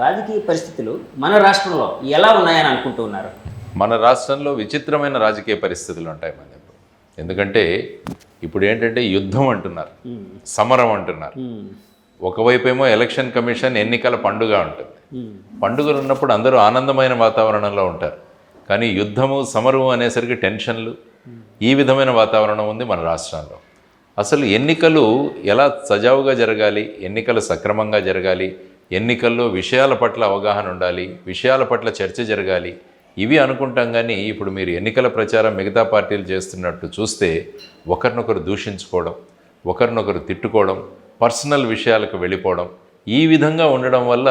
రాజకీయ పరిస్థితులు మన రాష్ట్రంలో ఎలా ఉన్నాయని అనుకుంటూ ఉన్నారు? మన రాష్ట్రంలో విచిత్రమైన రాజకీయ పరిస్థితులు ఉంటాయి మన ఇప్పుడు. ఎందుకంటే ఇప్పుడు ఏంటంటే యుద్ధం అంటున్నారు, సమరం అంటున్నారు. ఒకవైపేమో ఎలక్షన్ కమిషన్ ఎన్నికల పండుగ ఉంటుంది. పండుగలు ఉన్నప్పుడు అందరూ ఆనందమైన వాతావరణంలో ఉంటారు. కానీ యుద్ధము సమరము అనేసరికి టెన్షన్లు, ఈ విధమైన వాతావరణం ఉంది మన రాష్ట్రంలో. అసలు ఎన్నికలు ఎలా సజావుగా జరగాలి, ఎన్నికలు సక్రమంగా జరగాలి, ఎన్నికల్లో విషయాల పట్ల అవగాహన ఉండాలి, విషయాల పట్ల చర్చ జరగాలి, ఇవి అనుకుంటాం. కానీ ఇప్పుడు మీరు ఎన్నికల ప్రచారం మిగతా పార్టీలు చేస్తున్నట్టు చూస్తే ఒకరినొకరు దూషించుకోవడం, ఒకరినొకరు తిట్టుకోవడం, పర్సనల్ విషయాలకు వెళ్ళిపోవడం, ఈ విధంగా ఉండడం వల్ల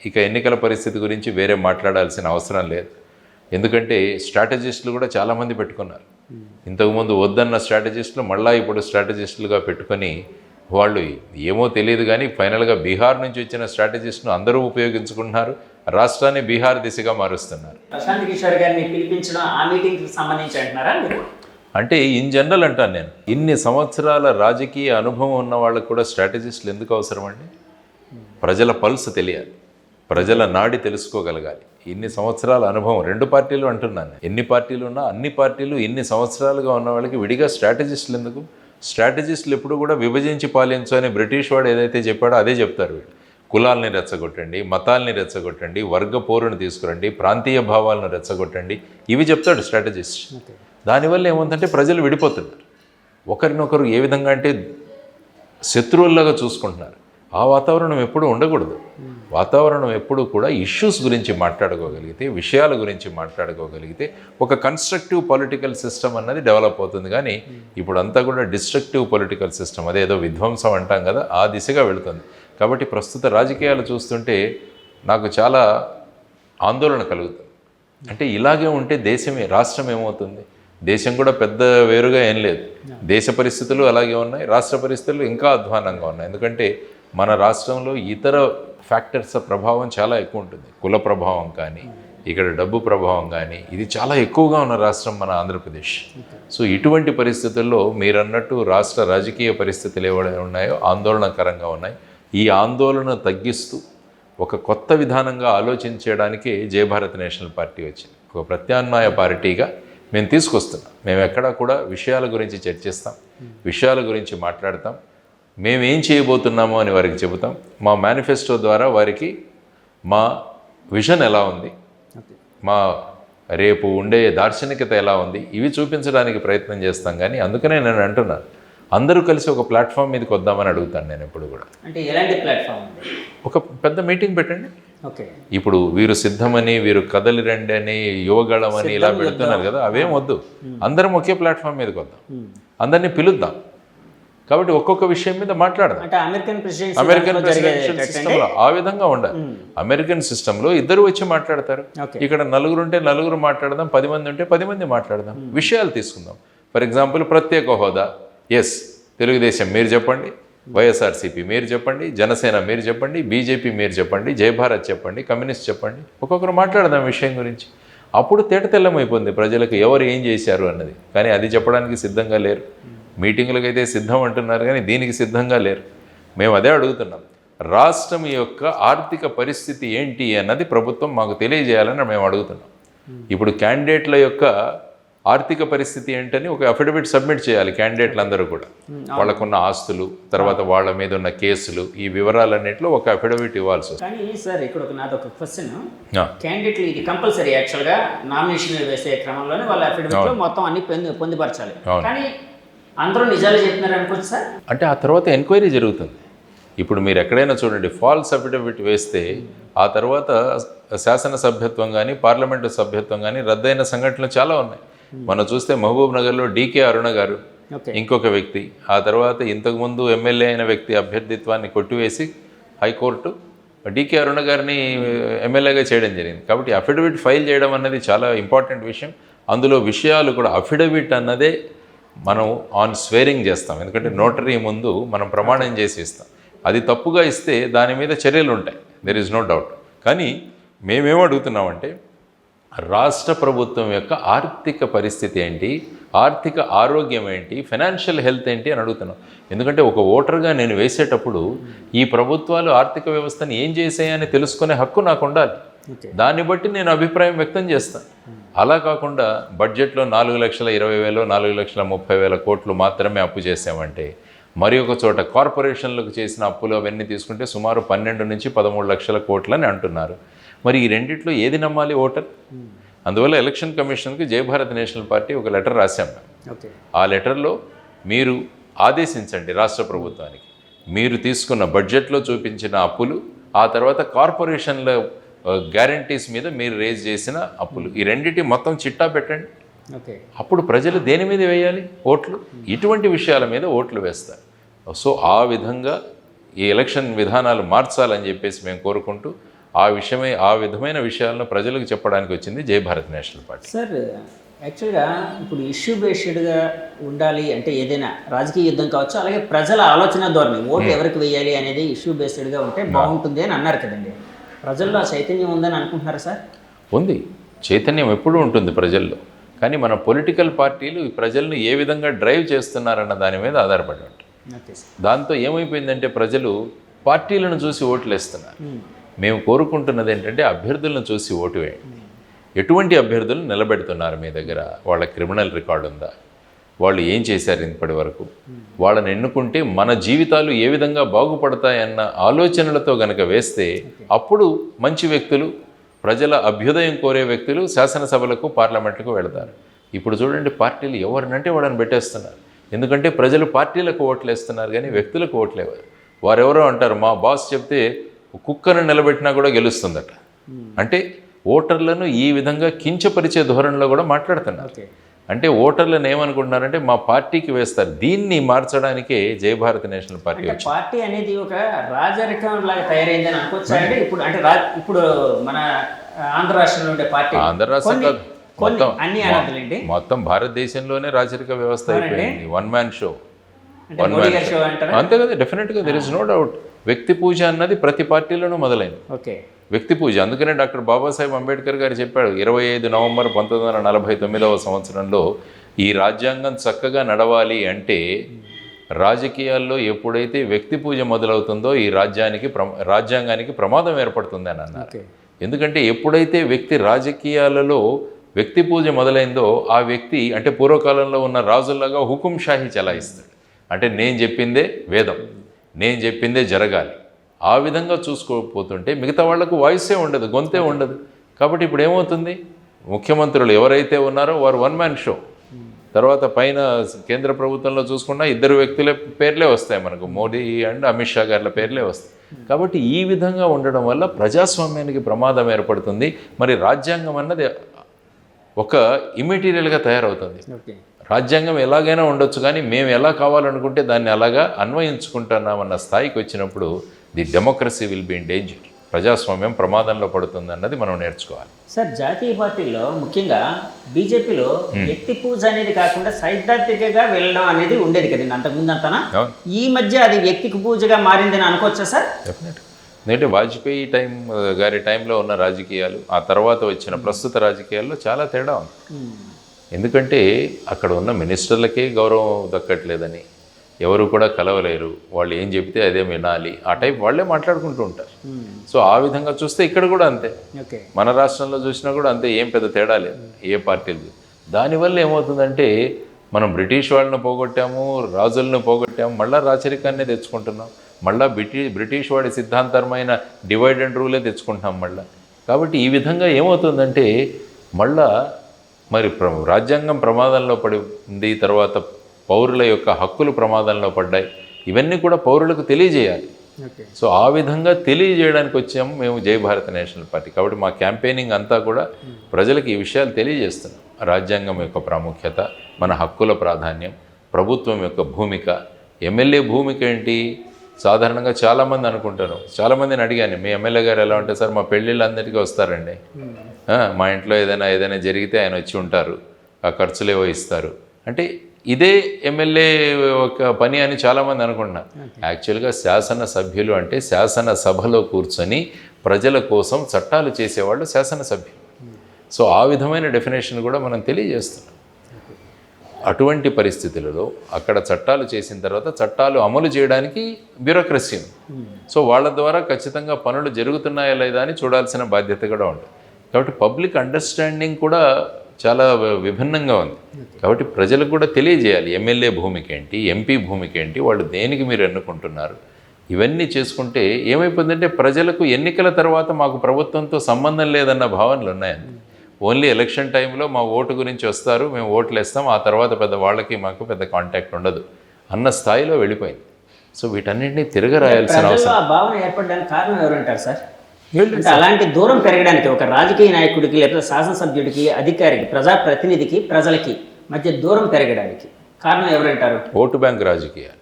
ఇక ఎన్నికల పరిస్థితి గురించి వేరే మాట్లాడాల్సిన అవసరం లేదు. ఎందుకంటే స్ట్రాటజిస్టులు కూడా చాలామంది పెట్టుకున్నారు. ఇంతకుముందు వద్దన్న స్ట్రాటజిస్టులు మళ్ళీ ఇప్పుడు స్ట్రాటజిస్టులుగా పెట్టుకొని వాళ్ళు ఏమో తెలియదు కానీ ఫైనల్గా బీహార్ నుంచి వచ్చిన స్ట్రాటజిస్ట్ను అందరూ ఉపయోగించుకుంటున్నారు. రాష్ట్రాన్ని బీహార్ దిశగా మారుస్తున్నారు. ప్రశాంత్ కిషోర్ గారిని పిలిపించడం ఆ మీటింగ్కి సంబంధించి అంటున్నారా మీరు? అంటే ఇన్ జనరల్ అంటాను నేను, ఇన్ని సంవత్సరాల రాజకీయ అనుభవం ఉన్న వాళ్ళకు కూడా స్ట్రాటజిస్టులు ఎందుకు అవసరం అండి? ప్రజల పల్స్ తెలియాలి, ప్రజల నాడి తెలుసుకోగలగాలి. ఇన్ని సంవత్సరాల అనుభవం, రెండు పార్టీలు అంటున్నాను, ఎన్ని పార్టీలు ఉన్నా అన్ని పార్టీలు ఇన్ని సంవత్సరాలుగా ఉన్న వాళ్ళకి విడిగా స్ట్రాటజిస్టులు ఎందుకు? స్ట్రాటజిస్టులు ఎప్పుడు కూడా విభజించి పాలించు అని బ్రిటిష్ వాడు ఏదైతే చెప్పాడో అదే చెప్తారు. వీళ్ళు కులాల్ని రెచ్చగొట్టండి, మతాల్ని రెచ్చగొట్టండి, వర్గ పోరుని తీసుకురండి, ప్రాంతీయ భావాలను రెచ్చగొట్టండి, ఇవి చెప్తాడు స్ట్రాటజిస్ట్. దానివల్ల ఏముందంటే ప్రజలు విడిపోతున్నారు, ఒకరినొకరు ఏ విధంగా అంటే శత్రువుల్లాగా చూసుకుంటున్నారు. ఆ వాతావరణం ఎప్పుడూ ఉండకూడదు. వాతావరణం ఎప్పుడు కూడా ఇష్యూస్ గురించి మాట్లాడుకోగలిగితే, విషయాల గురించి మాట్లాడుకోగలిగితే ఒక కన్స్ట్రక్టివ్ పొలిటికల్ సిస్టమ్ అన్నది డెవలప్ అవుతుంది. కానీ ఇప్పుడు అంతా కూడా డిస్ట్రక్టివ్ పొలిటికల్ సిస్టమ్, అదేదో విధ్వంసం అంటాం కదా, ఆ దిశగా వెళుతుంది. కాబట్టి ప్రస్తుత రాజకీయాలు చూస్తుంటే నాకు చాలా ఆందోళన కలుగుతుంది. అంటే ఇలాగే ఉంటే రాష్ట్రం ఏమవుతుంది? దేశం కూడా పెద్ద వేరుగా ఏం లేదు. దేశ పరిస్థితులు అలాగే ఉన్నాయి, రాష్ట్ర పరిస్థితులు ఇంకా అధ్వానంగా ఉన్నాయి. ఎందుకంటే మన రాష్ట్రంలో ఇతర ఫ్యాక్టర్స్ ప్రభావం చాలా ఎక్కువ ఉంటుంది. కుల ప్రభావం కానీ, ఇక్కడ డబ్బు ప్రభావం కానీ, ఇది చాలా ఎక్కువగా ఉన్న రాష్ట్రం మన ఆంధ్రప్రదేశ్. సో ఇటువంటి పరిస్థితుల్లో మీరన్నట్టు రాష్ట్ర రాజకీయ పరిస్థితులు ఏవైనా ఉన్నాయో ఆందోళనకరంగా ఉన్నాయి. ఈ ఆందోళన తగ్గిస్తూ ఒక కొత్త విధానంగా ఆలోచించడానికే జయభారత్ నేషనల్ పార్టీ వచ్చింది. ఒక ప్రత్యామ్నాయ పార్టీగా మేము తీసుకొస్తున్నాం. మేము ఎక్కడా కూడా విషయాల గురించి చర్చిస్తాం, విషయాల గురించి మాట్లాడతాం, మేమేం చేయబోతున్నామో అని వారికి చెబుతాం. మా మేనిఫెస్టో ద్వారా వారికి మా విజన్ ఎలా ఉంది, మా రేపు ఉండే దార్శనికత ఎలా ఉంది, ఇవి చూపించడానికి ప్రయత్నం చేస్తాం. కానీ అందుకనే నేను అంటున్నాను, అందరూ కలిసి ఒక ప్లాట్ఫామ్ మీదకి వద్దామని అడుగుతాను నేను ఎప్పుడు కూడా. అంటే ఎలాంటి ప్లాట్ఫామ్? ఒక పెద్ద మీటింగ్ పెట్టండి. ఓకే, ఇప్పుడు వీరు సిద్ధమని, వీరు కదలి రండి అని, యువగళం అని ఇలా పెడుతున్నారు కదా, అవేం వద్దు. అందరం ఒకే ప్లాట్ఫామ్ మీదకి వద్దాం, అందరినీ పిలుద్దాం. కాబట్టి ఒక్కొక్క విషయం మీద మాట్లాడదాం. అమెరికన్ ప్రెసిడెన్షియల్ సిస్టంలో ఆ విధంగా ఉండాలి. అమెరికన్ సిస్టంలో ఇద్దరు వచ్చి మాట్లాడతారు, ఇక్కడ నలుగురు ఉంటే నలుగురు మాట్లాడదాం, 10 మంది ఉంటే 10 మంది మాట్లాడదాం, విషయాలు తీసుకుందాం. ఫర్ ఎగ్జాంపుల్ ప్రత్యేక హోదా, ఎస్ తెలుగుదేశం మీరు చెప్పండి, వైఎస్ఆర్సీపీ మీరు చెప్పండి, జనసేన మీరు చెప్పండి, బీజేపీ మీరు చెప్పండి, జయభారత్ చెప్పండి, కమ్యూనిస్ట్ చెప్పండి, ఒక్కొక్కరు మాట్లాడదాం విషయం గురించి. అప్పుడు తేటతెల్లమైపోతుంది ప్రజలకు ఎవరు ఏం చేశారు అన్నది. కానీ అది చెప్పడానికి సిద్ధంగా లేరు. మీటింగులకు అయితే సిద్ధం అంటున్నారు కానీ దీనికి సిద్ధంగా లేరు. మేము అదే అడుగుతున్నాం, రాష్ట్రం యొక్క ఆర్థిక పరిస్థితి ఏంటి అన్నది ప్రభుత్వం మాకు తెలియజేయాలని మేము అడుగుతున్నాం. ఇప్పుడు క్యాండిడేట్ల యొక్క ఆర్థిక పరిస్థితి ఏంటని ఒక అఫిడవిట్ సబ్మిట్ చేయాలి క్యాండిడేట్లందరూ కూడా. వాళ్ళకున్న ఆస్తులు, తర్వాత వాళ్ళ మీద ఉన్న కేసులు, ఈ వివరాలన్నింటిలో ఒక అఫిడవిట్ ఇవ్వాల్సి వస్తుంది. కానీ సార్ ఇక్కడ నాదొక క్వశ్చన్, క్యాండిడేట్లు ఇది కంపల్సరీ యాక్చువల్గా నామినేషన్ వేసే క్రమంలోనే వాళ్ళ అఫిడవిట్లో మొత్తం అన్ని పొందుపరచాలి. కానీ అందరూ నిజాలు చెప్తున్నారు అనుకోవచ్చు సార్. అంటే ఆ తర్వాత ఎంక్వైరీ జరుగుతుంది. ఇప్పుడు మీరు ఎక్కడైనా చూడండి, ఫాల్స్ అఫిడవిట్ వేస్తే ఆ తర్వాత శాసనసభ్యత్వం కానీ, పార్లమెంటు సభ్యత్వం కానీ రద్దయిన సంఘటనలు చాలా ఉన్నాయి. మనం చూస్తే మహబూబ్ నగర్లో డీకే అరుణ గారు, ఇంకొక వ్యక్తి, ఆ తర్వాత ఇంతకుముందు ఎమ్మెల్యే అయిన వ్యక్తి అభ్యర్థిత్వాన్ని కొట్టివేసి హైకోర్టు డీకే అరుణ గారిని ఎమ్మెల్యేగా చేయడం జరిగింది. కాబట్టి అఫిడవిట్ ఫైల్ చేయడం అన్నది చాలా ఇంపార్టెంట్ విషయం. అందులో విషయాలు కూడా, అఫిడవిట్ అన్నదే మనం ఆన్ స్వేరింగ్ చేస్తాం, ఎందుకంటే నోటరీ ముందు మనం ప్రమాణం చేసి ఇస్తాం. అది తప్పుగా ఇస్తే దాని మీద చర్యలు ఉంటాయి, దెర్ ఈజ్ నో డౌట్. కానీ మేమేం అడుగుతున్నామంటే రాష్ట్ర ప్రభుత్వం యొక్క ఆర్థిక పరిస్థితి ఏంటి, ఆర్థిక ఆరోగ్యం ఏంటి, ఫైనాన్షియల్ హెల్త్ ఏంటి అని అడుగుతున్నాం. ఎందుకంటే ఒక ఓటర్గా నేను వేసేటప్పుడు ఈ ప్రభుత్వాలు ఆర్థిక వ్యవస్థను ఏం చేసాయని తెలుసుకునే హక్కు నాకు ఉండాలి. దాన్ని బట్టి నేను అభిప్రాయం వ్యక్తం చేస్తాను. అలా కాకుండా బడ్జెట్లో 4,20,000 4,30,000 కోట్లు మాత్రమే అప్పు చేసామంటే, మరి ఒక చోట కార్పొరేషన్లకు చేసిన అప్పులు అవన్నీ తీసుకుంటే సుమారు 12 నుంచి 13 లక్షల కోట్లని అంటున్నారు. మరి ఈ రెండిట్లో ఏది నమ్మాలి ఓటర్? అందువల్ల ఎలక్షన్ కమిషన్కి జయభారత్ నేషనల్ పార్టీ ఒక లెటర్ రాశాం. ఆ లెటర్లో మీరు ఆదేశించండి రాష్ట్ర ప్రభుత్వానికి, మీరు తీసుకున్న బడ్జెట్లో చూపించిన అప్పులు, ఆ తర్వాత కార్పొరేషన్ల గ్యారంటీస్ మీద మీరు రేజ్ చేసిన అప్పులు, ఈ రెండింటి మొత్తం చిట్టా పెట్టండి. అప్పుడు ప్రజలు దేని మీద వేయాలి ఓట్లు? ఇటువంటి విషయాల మీద ఓట్లు వేస్తారు. సో ఆ విధంగా ఈ ఎలక్షన్ విధానాలు మార్చాలని చెప్పేసి మేము కోరుకుంటూ ఆ విధమైన విషయాలను ప్రజలకు చెప్పడానికి వచ్చింది జయభారత్ నేషనల్ పార్టీ. సార్, యాక్చువల్గా ఇప్పుడు ఇష్యూ బేస్డ్గా ఉండాలి అంటే ఏదైనా రాజకీయ యుద్ధం కావచ్చు, అలాగే ప్రజల ఆలోచన ధోరణి, ఓటు ఎవరికి వేయాలి అనేది ఇష్యూ బేస్డ్గా ఉంటే బాగుంటుంది అని అన్నారు కదండి. ప్రజల్లో చైతన్యం ఉందని అనుకుంటున్నారా సార్? ఉంది, చైతన్యం ఎప్పుడూ ఉంటుంది ప్రజల్లో. కానీ మన పొలిటికల్ పార్టీలు ఈ ప్రజలను ఏ విధంగా డ్రైవ్ చేస్తున్నారన్న దాని మీద ఆధారపడి ఉంటాయి. దాంతో ఏమైపోయిందంటే ప్రజలు పార్టీలను చూసి ఓట్లు వేస్తున్నారు. మేము కోరుకుంటున్నది ఏంటంటే అభ్యర్థులను చూసి ఓటు వేయండి. ఎటువంటి అభ్యర్థులు నిలబెడుతున్నారు మీ దగ్గర? వాళ్ళ క్రిమినల్ రికార్డు ఉందా? వాళ్ళు ఏం చేశారు ఇప్పటి వరకు? వాళ్ళని ఎన్నుకుంటే మన జీవితాలు ఏ విధంగా బాగుపడతాయన్న ఆలోచనలతో గనక వేస్తే అప్పుడు మంచి వ్యక్తులు, ప్రజల అభ్యుదయం కోరే వ్యక్తులు శాసనసభలకు, పార్లమెంట్లకు వెళతారు. ఇప్పుడు చూడండి, పార్టీలు ఎవరినంటే వాళ్ళని పెట్టేస్తున్నారు. ఎందుకంటే ప్రజలు పార్టీలకు ఓట్లు వేస్తున్నారు కానీ వ్యక్తులకు ఓట్లేవారు. వారెవరో అంటారు, మా బాస్ చెప్తే కుక్కను నిలబెట్టినా కూడా గెలుస్తుందట. అంటే ఓటర్లను ఈ విధంగా కించపరిచే ధోరణిలో కూడా మాట్లాడుతున్నారు. అంటే ఓటర్లను ఏమనుకుంటున్నారంటే మా పార్టీకి వేస్తారు. దీన్ని మార్చడానికే జయభారత్ నేషనల్ పార్టీ వచ్చింది. పార్టీ అనేది ఒక రాజరికం లాగా తయారైందని అనుకోవచ్చు. అంటే ఇప్పుడు అంటే ఇప్పుడు మన ఆంధ్ర రాష్ట్రంలో ఉండే పార్టీ, ఆంధ్ర రాష్ట్రంలో మొత్తం భారతదేశంలోనే రాజరిక వ్యవస్థ అయిపోయింది. One man show. అంతే కదా, డెఫినెట్గా దెర్ ఇస్ నో డౌట్. వ్యక్తి పూజ అన్నది ప్రతి పార్టీలోనూ మొదలైంది. వ్యక్తి పూజ. అందుకనే డాక్టర్ బాబాసాహెబ్ అంబేద్కర్ గారు చెప్పాడు 25 నవంబర్ 1949వ సంవత్సరంలో ఈ రాజ్యాంగం చక్కగా నడవాలి అంటే రాజకీయాల్లో ఎప్పుడైతే వ్యక్తి పూజ మొదలవుతుందో ఈ రాజ్యాంగానికి ప్రమాదం ఏర్పడుతుంది అని అన్నారు. ఎందుకంటే ఎప్పుడైతే వ్యక్తి రాజకీయాలలో వ్యక్తి పూజ మొదలైందో ఆ వ్యక్తి అంటే పూర్వకాలంలో ఉన్న రాజుల్లాగా హుకుం షాహీ చలాయిస్తాడు. అంటే నేను చెప్పిందే వేదం, నేను చెప్పిందే జరగాలి. ఆ విధంగా చూసుకోకపోతుంటే మిగతా వాళ్లకు వాయిసే ఉండదు, గొంతే ఉండదు. కాబట్టి ఇప్పుడు ఏమవుతుంది, ముఖ్యమంత్రులు ఎవరైతే ఉన్నారో వారు వన్ మ్యాన్ షో. తర్వాత పైన కేంద్ర ప్రభుత్వంలో చూసుకున్నా 2 వ్యక్తుల పేర్లే వస్తాయి మనకు, మోడీ అండ్ అమిత్ షా గారి పేర్లే వస్తాయి. కాబట్టి ఈ విధంగా ఉండడం వల్ల ప్రజాస్వామ్యానికి ప్రమాదం ఏర్పడుతుంది. మరి రాజ్యాంగం అన్నది ఒక ఇమ్మెటీరియల్గా తయారవుతుంది. రాజ్యాంగం ఎలాగైనా ఉండొచ్చు కానీ మేము ఎలా కావాలనుకుంటే దాన్ని అలాగా అన్వయించుకుంటున్నామన్న స్థాయికి వచ్చినప్పుడు the democracy will be in danger. ప్రజాస్వామ్యం ప్రమాదంలో పడుతుంది అన్నది మనం నేర్చుకోవాలి. సార్, జాతీయ పార్టీలో ముఖ్యంగా బీజేపీలో వ్యక్తి పూజ అనేది కాకుండా సైద్ధాంతికగా వెళ్ళడం అనేది ఉండేది కదండి అంతకుముందు అంతనా. ఈ మధ్య అది వ్యక్తికి పూజగా మారిందని అనుకోవచ్చా సార్? డెఫినెట్గా. ఎందుకంటే వాజ్పేయి గారి టైంలో ఉన్న రాజకీయాలు, ఆ తర్వాత వచ్చిన ప్రస్తుత రాజకీయాల్లో చాలా తేడా ఉంది. ఎందుకంటే అక్కడ ఉన్న మినిస్టర్లకే గౌరవం దక్కట్లేదని, ఎవరు కూడా కలవలేరు, వాళ్ళు ఏం చెప్తే అదే వినాలి, ఆ టైప్ వాళ్ళే మాట్లాడుకుంటూ ఉంటారు. సో ఆ విధంగా చూస్తే ఇక్కడ కూడా అంతే, మన రాష్ట్రంలో చూసినా కూడా అంతే, ఏం పెద్ద తేడా లేదు ఏ పార్టీలు. దానివల్ల ఏమవుతుందంటే మనం బ్రిటిష్ వాళ్ళని పోగొట్టాము, రాజులను పోగొట్టాము, మళ్ళీ రాచరికాన్నే తెచ్చుకుంటున్నాం, మళ్ళీ బ్రిటిష్ వాడి సిద్ధాంతరమైన డివైడ్ అండ్ రూలే తెచ్చుకుంటున్నాం మళ్ళీ. కాబట్టి ఈ విధంగా ఏమవుతుందంటే మళ్ళా మరి రాజ్యాంగం ప్రమాదంలో పడింది, తర్వాత పౌరుల యొక్క హక్కులు ప్రమాదంలో పడ్డాయి. ఇవన్నీ కూడా పౌరులకు తెలియజేయాలి. సో ఆ విధంగా తెలియజేయడానికి వచ్చాము మేము జయభారత్ నేషనల్ పార్టీ. కాబట్టి మా క్యాంపెయినింగ్ అంతా కూడా ప్రజలకు ఈ విషయాలు తెలియజేస్తున్నాం. రాజ్యాంగం యొక్క ప్రాముఖ్యత, మన హక్కుల ప్రాధాన్యం, ప్రభుత్వం యొక్క భూమిక, ఎమ్మెల్యే భూమిక ఏంటి. సాధారణంగా చాలామంది అనుకుంటారు, చాలామందిని అడిగాను, మీ ఎమ్మెల్యే గారు ఎలా ఉంటే సార్ మా పెళ్ళిళ్ళందరికీ వస్తారండి, మా ఇంట్లో ఏదైనా జరిగితే ఆయన వచ్చి ఉంటారు, ఆ ఖర్చులేవో ఇస్తారు. అంటే ఇదే ఎమ్మెల్యే ఒక పని అని చాలామంది అనుకుంటున్నారు. యాక్చువల్గా శాసనసభ్యులు అంటే శాసనసభలో కూర్చొని ప్రజల కోసం చట్టాలు చేసేవాళ్ళు శాసనసభ్యులు. సో ఆ విధమైన డెఫినేషన్ కూడా మనం తెలియజేస్తున్నాం. అటువంటి పరిస్థితులలో అక్కడ చట్టాలు చేసిన తర్వాత చట్టాలు అమలు చేయడానికి బ్యూరోక్రసీ ఉంది. సో వాళ్ళ ద్వారా ఖచ్చితంగా పనులు జరుగుతున్నాయా లేదా అని చూడాల్సిన బాధ్యత కూడా ఉంటుంది. కాబట్టి పబ్లిక్ అండర్స్టాండింగ్ కూడా చాలా విభిన్నంగా ఉంది. కాబట్టి ప్రజలకు కూడా తెలియజేయాలి ఎమ్మెల్యే భూమికి ఏంటి, ఎంపీ భూమికి ఏంటి, వాళ్ళు దేనికి మీరు ఎన్నుకుంటున్నారు. ఇవన్నీ చేసుకుంటే ఏమైపోతుందంటే ప్రజలకు ఎన్నికల తర్వాత మాకు ప్రభుత్వంతో సంబంధం లేదన్న భావనలు ఉన్నాయండి. ఓన్లీ ఎలక్షన్ టైంలో మా ఓటు గురించి వస్తారు, మేము ఓట్లు వేస్తాం, ఆ తర్వాత పెద్ద వాళ్ళకి మాకు పెద్ద కాంటాక్ట్ ఉండదు అన్న స్థాయిలో వెళ్ళిపోయింది. సో వీటన్నింటినీ తిరగరాయాల్సిన అవసరం. ఆ భావన ఏర్పడడానికి కారణం ఎవరంటారు సార్? అంటే అలాంటి దూరం పెరగడానికి ఒక రాజకీయ నాయకుడికి లేదా శాసనసభ్యుడికి, అధికారికి, ప్రజాప్రతినిధికి, ప్రజలకి మధ్య దూరం పెరగడానికి కారణం ఎవరంటారు? ఓటు బ్యాంక్ రాజకీయాలు,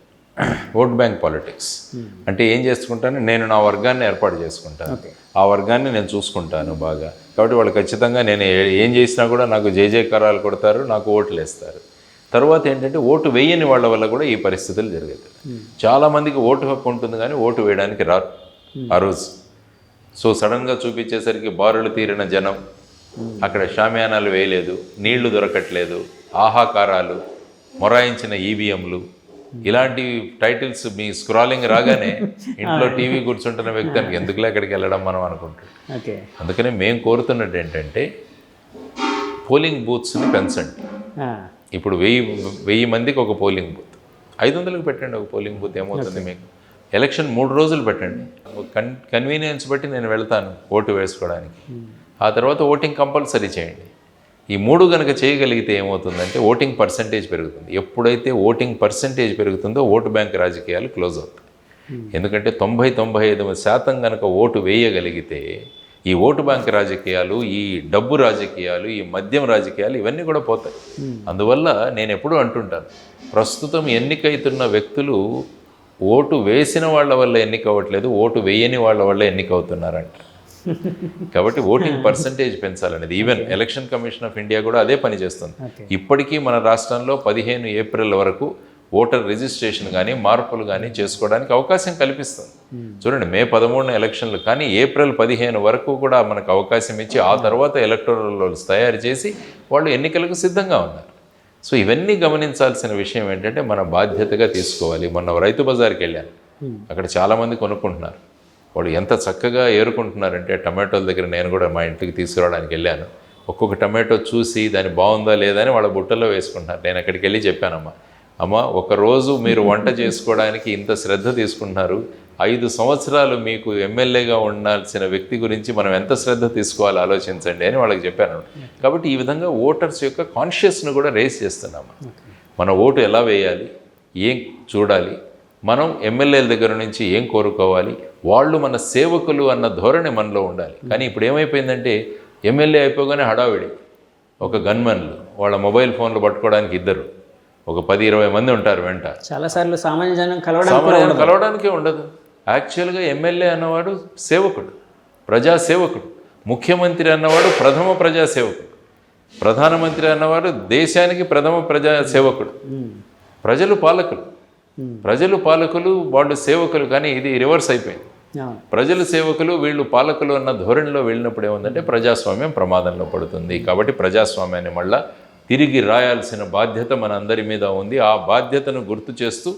ఓట్ బ్యాంక్ పాలిటిక్స్. అంటే ఏం చేసుకుంటాను, నేను నా వర్గాన్ని ఏర్పాటు చేసుకుంటాను, ఆ వర్గాన్ని నేను చూసుకుంటాను బాగా. కాబట్టి వాళ్ళు ఖచ్చితంగా నేను ఏం చేసినా కూడా నాకు జయజయకారాలు కొడతారు, నాకు ఓట్లు వేస్తారు. తర్వాత ఏంటంటే ఓటు వేయని వాళ్ళ వల్ల కూడా ఈ పరిస్థితులు జరుగుతాయి. చాలామందికి ఓటు హక్కు ఉంటుంది కానీ ఓటు వేయడానికి రారు ఆ రోజు. సో సడన్గా చూపించేసరికి బారులు తీరిన జనం, అక్కడ షామియానాలు వేయలేదు, నీళ్లు దొరకట్లేదు, ఆహాకారాలు, మొరాయించిన ఈవీఎంలు, ఇలాంటి టైటిల్స్ మీ స్క్రాలింగ్ రాగానే ఇంట్లో టీవీ కూర్చుంటున్న వ్యక్తికి ఎందుకులే అక్కడికి వెళ్ళడం మనం అనుకుంటాం. అందుకనే మేము కోరుతున్నట్టు ఏంటంటే పోలింగ్ బూత్స్ని పెంచండి. ఇప్పుడు 1000 మందికి ఒక పోలింగ్ బూత్, 500కి పెట్టండి ఒక పోలింగ్ బూత్. ఏమవుతుంది మీకు? ఎలక్షన్ 3 రోజులు పెట్టండి. కన్వీనియన్స్ బట్టి నేను వెళ్తాను ఓటు వేసుకోవడానికి. ఆ తర్వాత ఓటింగ్ కంపల్సరీ చేయండి. ఈ 3 కనుక చేయగలిగితే ఏమవుతుందంటే ఓటింగ్ పర్సంటేజ్ పెరుగుతుంది. ఎప్పుడైతే ఓటింగ్ పర్సంటేజ్ పెరుగుతుందో ఓటు బ్యాంక్ రాజకీయాలు క్లోజ్ అవుతాయి. ఎందుకంటే 90-95% కనుక ఓటు వేయగలిగితే ఈ ఓటు బ్యాంక్ రాజకీయాలు, ఈ డబ్బు రాజకీయాలు, ఈ మద్యం రాజకీయాలు ఇవన్నీ కూడా పోతాయి. అందువల్ల నేను ఎప్పుడూ అంటుంటాను, ప్రస్తుతం ఎన్నికైతున్న వ్యక్తులు ఓటు వేసిన వాళ్ళ వల్ల ఎన్నికవ్వట్లేదు, ఓటు వేయని వాళ్ళ వల్ల ఎన్నికవుతున్నారంట. కాబట్టి ఓటింగ్ పర్సంటేజ్ పెంచాలనేది even election commission of India కూడా అదే పని చేస్తుంది. ఇప్పటికీ మన రాష్ట్రంలో 15 ఏప్రిల్ వరకు ఓటర్ రిజిస్ట్రేషన్ కానీ మార్పులు కానీ చేసుకోవడానికి అవకాశం కల్పిస్తుంది. చూడండి, మే 13 ఎలక్షన్లు, కానీ ఏప్రిల్ 15 వరకు కూడా మనకు అవకాశం ఇచ్చి ఆ తర్వాత ఎలక్టోరల్ రోల్స్ తయారు చేసి వాళ్ళు ఎన్నికలకు సిద్ధంగా ఉన్నారు. సో ఇవన్నీ గమనించాల్సిన విషయం ఏంటంటే మన బాధ్యతగా తీసుకోవాలి. మొన్న రైతు బజార్కి వెళ్ళాను, అక్కడ చాలామంది కొనుక్కుంటున్నారు. వాళ్ళు ఎంత చక్కగా ఏరుకుంటున్నారంటే టమాటోల దగ్గర నేను కూడా మా ఇంటికి తీసుకురావడానికి వెళ్ళాను. ఒక్కొక్క టమాటో చూసి దాని బాగుందా లేదా అని వాళ్ళ బుట్టల్లో వేసుకుంటున్నారు. నేను అక్కడికి వెళ్ళి చెప్పానమ్మా, ఒకరోజు మీరు వంట చేసుకోవడానికి ఇంత శ్రద్ధ తీసుకుంటున్నారు, 5 సంవత్సరాలు మీకు ఎమ్మెల్యేగా ఉండాల్సిన వ్యక్తి గురించి మనం ఎంత శ్రద్ధ తీసుకోవాలో ఆలోచించండి అని వాళ్ళకి చెప్పాను. కాబట్టి ఈ విధంగా ఓటర్స్ యొక్క కాన్షియస్ను కూడా రేస్ చేస్తున్నాము. మన ఓటు ఎలా వేయాలి, ఏం చూడాలి, మనం ఎమ్మెల్యేల దగ్గర నుంచి ఏం కోరుకోవాలి, వాళ్ళు మన సేవకులు అన్న ధోరణి మనలో ఉండాలి. కానీ ఇప్పుడు ఏమైపోయిందంటే ఎమ్మెల్యే అయిపోగానే హడావిడి, ఒక గన్మెన్లు, వాళ్ళ మొబైల్ ఫోన్లు పట్టుకోవడానికి 2, ఒక 10-20 మంది ఉంటారు వెంట. చాలాసార్లు సామాన్య జనం కలవడానికే ఉండదు. యాక్చువల్గా ఎమ్మెల్యే అన్నవాడు సేవకుడు, ప్రజాసేవకుడు. ముఖ్యమంత్రి అన్నవాడు ప్రథమ ప్రజాసేవకుడు. ప్రధానమంత్రి అన్నవాడు దేశానికి ప్రథమ ప్రజాసేవకుడు. ప్రజలు పాలకులు, వాళ్ళు సేవకులు. కానీ ఇది రివర్స్ అయిపోయింది. ప్రజలు సేవకులు, వీళ్ళు పాలకులు అన్న ధోరణిలో వెళ్ళినప్పుడు ఏముందంటే ప్రజాస్వామ్యం ప్రమాదంలో పడుతుంది. కాబట్టి ప్రజాస్వామ్యాన్ని మళ్ళా తిరిగి రాయాల్సిన బాధ్యత మన అందరి మీద ఉంది. ఆ బాధ్యతను గుర్తు చేస్తూ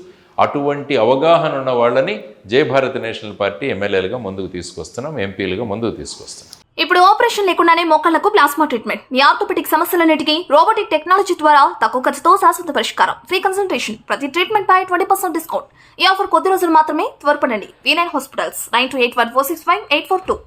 అటువంటి అవగాహన ఉన్న వాళ్ళని జై భారత్ నేషనల్ పార్టీ ఎమ్మెల్యేలుగా ముందుకు తీసుకొస్తున్నాం, ఎంపీలుగా ముందుకు తీసుకొస్తున్నాం. ఇప్పుడు ఆపరేషన్ లేకుండానే మోకాళ్లకు ప్లాస్మా ట్రీట్మెంట్, మీ ఆర్థోపెడిక్ సమస్యలన్నిటికీ రోబోటిక్ టెక్నాలజీ ద్వారా తక్కువ ఖర్చుతో శాశ్వత పరిష్కారం, ఫ్రీ కన్సల్టేషన్, ప్రతి ట్రీట్మెంట్ పై 20% డిస్కౌంట్. ఈ ఆఫర్ కొద్ది రోజులు మాత్రమే, త్వరపడండి. V9 hospitals 9281465842.